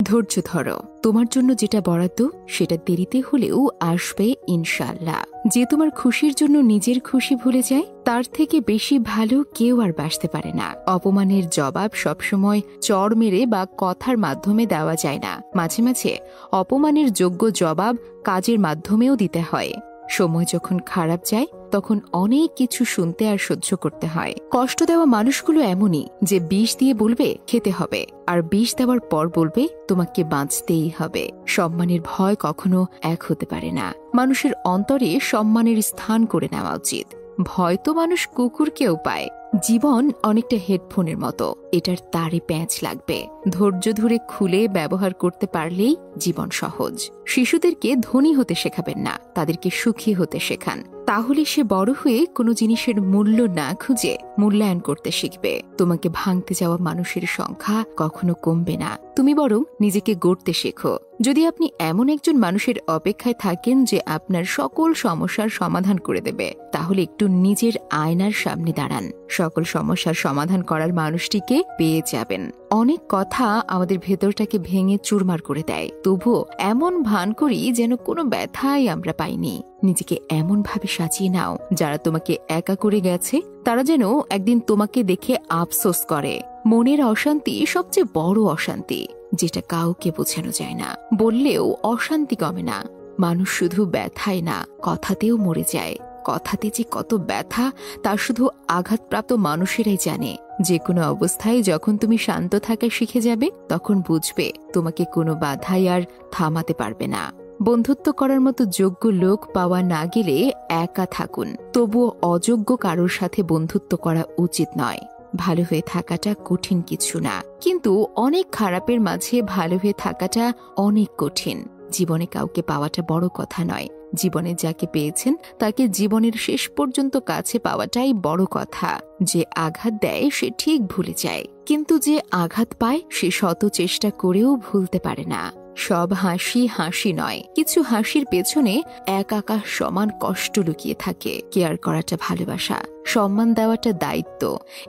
ধৈর্য ধরো, তোমার জন্য যেটা বরাদ্দ সেটা দেরিতে হলেও আসবে ইনশাআল্লাহ। যে তোমার খুশির জন্য নিজের খুশি ভুলে যায়, তার থেকে বেশি ভালো কেউ আর বাসতে পারে না। অপমানের জবাব সবসময় চড় মেরে বা কথার মাধ্যমে দেওয়া যায় না। মাঝে মাঝে অপমানের যোগ্য জবাব কাজের মাধ্যমেও দিতে হয়। সময় যখন খারাপ যায় তখন অনেক কিছু শুনতে আর সহ্য করতে হয়। কষ্ট দেওয়া মানুষগুলো এমনই যে বিষ দিয়ে বলবে খেতে হবে, আর বিষ দেওয়ার পর বলবে তোমাকে বাঁচতেই হবে। সম্মানের ভয় কখনো এক হতে পারে না। মানুষের অন্তরে সম্মানের স্থান করে নেওয়া উচিত। ভয় তো মানুষ কুকুরকেও পায়। জীবন অনেকটা হেডফোনের মতো, এটার তারে প্যাঁচ লাগবে। ধৈর্য ধরে খুলে ব্যবহার করতে পারলেই জীবন সহজ। শিশুদেরকে ধনী হতে শেখাবেন না, তাদেরকে সুখী হতে শেখান। তাহলে সে বড় হয়ে কোনো জিনিসের মূল্য না খুঁজে মূল্যায়ন করতে শিখবে। তোমাকে ভাঙতে যাওয়া মানুষের সংখ্যা কখনো কমবে না, তুমি বরং নিজেকে গড়তে শেখো। যদি আপনি এমন একজন মানুষের অপেক্ষায় থাকেন যে আপনার সকল সমস্যার সমাধান করে দেবে, তাহলে একটু নিজের আয়নার সামনে দাঁড়ান। সকল সমস্যার সমাধান করার মানুষটিকে পেয়ে যাবেন। অনেক কথা আমাদের ভেতরটাকে ভেঙে চুরমার করে দেয়, তবুও এমন ভান করি যেন কোনো ব্যথাই আমরা পাইনি। নিজেকে এমন ভাবে সাজিয়ে নাও, যারা তোমাকে একা করে গেছে তারা যেন একদিন তোমাকে দেখে আফসোস করে। মনের অশান্তি সবচেয়ে বড় অশান্তি, যেটা কাউকে বোঝানো যায় না। বললেও অশান্তি কমে না। মানুষ শুধু ব্যথায় না, কথাতেও মরে যায়। কথাতে যে কত ব্যথা তা শুধু আঘাতপ্রাপ্ত মানুষেরাই জানে। যে কোনো অবস্থায় যখন তুমি শান্ত থাকা শিখে যাবে, তখন বুঝবে তোমাকে কোনো বাধাই আর থামাতে পারবে না। বন্ধুত্ব করার মতো যোগ্য লোক পাওয়া না গেলে একা থাকুন, তবুও অযোগ্য কারোর সাথে বন্ধুত্ব করা উচিত নয়। ভালো হয়ে থাকাটা কঠিন কিছু না, কিন্তু অনেক খারাপের মাঝে ভালো হয়ে থাকাটা অনেক কঠিন। জীবনে কাউকে পাওয়াটা বড় কথা নয়, জীবনে যাকে পেয়েছেন তাকে জীবনের শেষ পর্যন্ত কাছে পাওয়াটাই বড় কথা। যে আঘাত দেয় সে ঠিক ভুলে যায়, কিন্তু যে আঘাত পায় সে শত চেষ্টা করেও ভুলতে পারে না। সব হাসি হাসি নয়, কিছু হাসির পেছনে এক আকাশ সমান কষ্ট লুকিয়ে থাকে। কেয়ার করাটা ভালোবাসা, সম্মান দেওয়াটা দায়িত্ব,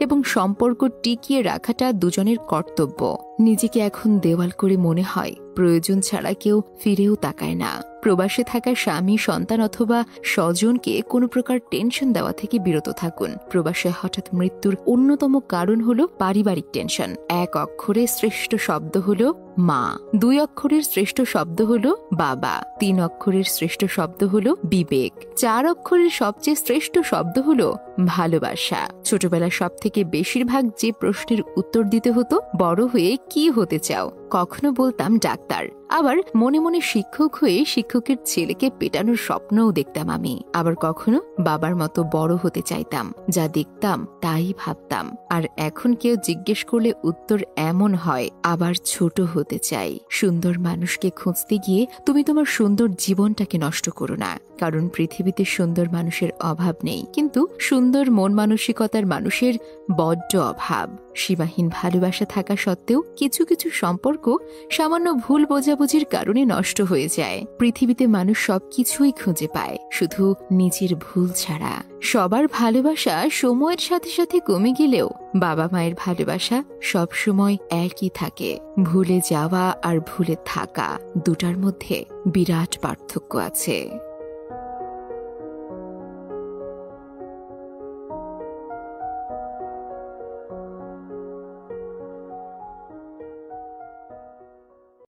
এবং সম্পর্ক টিকিয়ে রাখাটা দুজনের কর্তব্য। নিজেকে এখন দেওয়াল করে মনে হয় প্রয়োজন ছাড়া কেউ ফিরেও তাকায় না। প্রবাসে থাকা স্বামী, সন্তান অথবা স্বজনকে কোনো প্রকার টেনশন দেওয়া থেকে বিরত থাকুন। প্রবাসে হঠাৎ মৃত্যুর অন্যতম কারণ হলো পারিবারিক টেনশন। এক অক্ষরের শ্রেষ্ঠ শব্দ হলো মা, 2 অক্ষরের শ্রেষ্ঠ শব্দ হলো বাবা, 3 অক্ষরের শ্রেষ্ঠ শব্দ হলো বিবেক, 4 অক্ষরের সবচেয়ে শ্রেষ্ঠ শব্দ হলো ভালোবাসা। ছোটবেলা সব থেকে বেশিরভাগ যে প্রশ্নের উত্তর দিতে হতো, বড় হয়ে কি হতে চাও? কখনো বলতাম ডাক্তার, আবার মনে মনে শিক্ষক হয়ে শিক্ষকের ছেলেকে পেটানোর স্বপ্নও দেখতাম আমি। আবার কখনো বাবার মতো বড় হতে চাইতাম, যা দেখতাম তাই ভাবতাম। আর এখন কেউ জিজ্ঞেস করলে উত্তর এমন হয়, আবার ছোট হতে চাই। সুন্দর মানুষকে খুঁজতে গিয়ে তুমি তোমার সুন্দর জীবনটাকে নষ্ট করো না, কারণ পৃথিবীতে সুন্দর মানুষের অভাব নেই, কিন্তু সুন্দর মন মানসিকতার মানুষের বড্ড অভাব। সীমাহীন ভালোবাসা থাকা সত্ত্বেও কিছু কিছু সম্পর্ক সামান্য ভুল বোঝাবুঝির কারণে নষ্ট হয়ে যায়। পৃথিবীতে মানুষ সবকিছুই খুঁজে পায়, শুধু নিজের ভুল ছাড়া। সবার ভালোবাসা সময়ের সাথে সাথে কমে গেলেও বাবা মায়ের ভালোবাসা সব সময় একই থাকে। ভুলে যাওয়া আর ভুলে থাকা, দুটার মধ্যে বিরাট পার্থক্য আছে।